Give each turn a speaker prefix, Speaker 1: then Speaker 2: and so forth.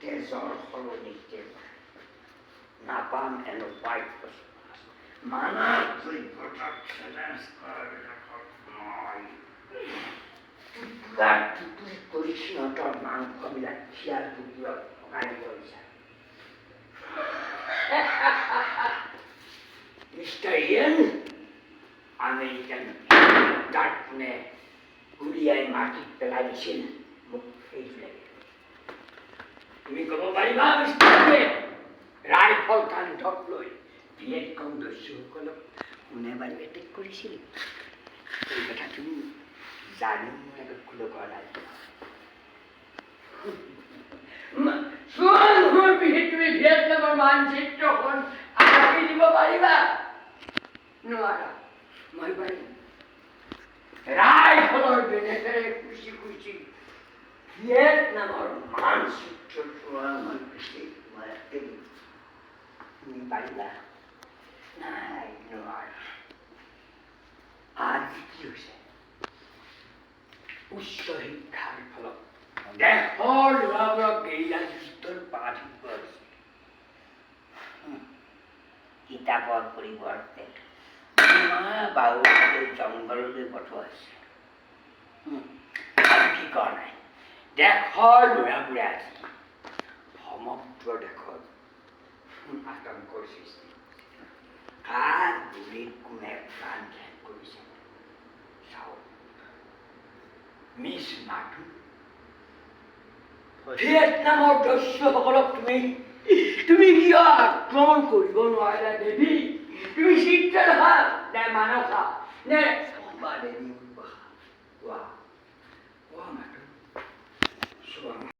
Speaker 1: তেজৰ সলনি নাপাম এনে উপায় মানৱ যোগ্যতাক চেলেঞ্জ কৰাবিলাকক মই টুকুৰি কৰি সিহঁতৰ মাংসবিলাক থিয়া টুকুৰত ভগাই দিব বিচাৰে মিষ্টাৰ ইয়েন আমেৰিকান তাত কোনে উলিয়াই মাটিত পেলাই দিছিল মোক সেইটো লাগে তুমি ক'ব পাৰিবা মিষ্টাৰ ইয়েন ৰাইফল কান্ধত লৈ ভিয়েটকং দস্যুসকলক কোনে বাৰু এটেক কৰিছিল এই কথা তুমি জানি মোৰ আগত খোলো কৰা নাই চোৱান মোৰ পিঠিত তুমি ভিয়েটনামৰ মানচিত্ৰখন আঁকি দিব পাৰিবা নোৱাৰা মই পাৰিম ৰাইফলৰ বেনেটেৰে খুচি খুচি ভিয়েটনামৰ মানচিত্ৰ চোৱা মই খুচি মই আঁকি দিম তুমি পাৰিবা নাই নোৱাৰা আজি কি হৈছে উচ্চ শিক্ষাৰ ফলত দেশৰ ল'ৰাবোৰক গেৰিলা যুদ্ধৰ পাঠিব হৈছে কিতাপৰ পৰিৱৰ্তে বাহুলৈ জংঘললৈ পঠোৱাইছে আৰু কি কৰা নাই দেশৰ ল'ৰাবোৰে আজি সমগ্ৰ দেশত আতংকৰ সৃষ্টি কাৰ গুলিত কোনে প্ৰাণ ত্যাগ কৰিছে চাওক মিছ মাথু ভিয়েটনামৰ দস্যুসকলক তুমি কিয় আক্ৰমণ কৰিব নোৱাৰিলা দেৱী তুমি চিত্ৰলেখা নে মানসা নে দেৱী কোৱা কোৱা মাথু চোৱা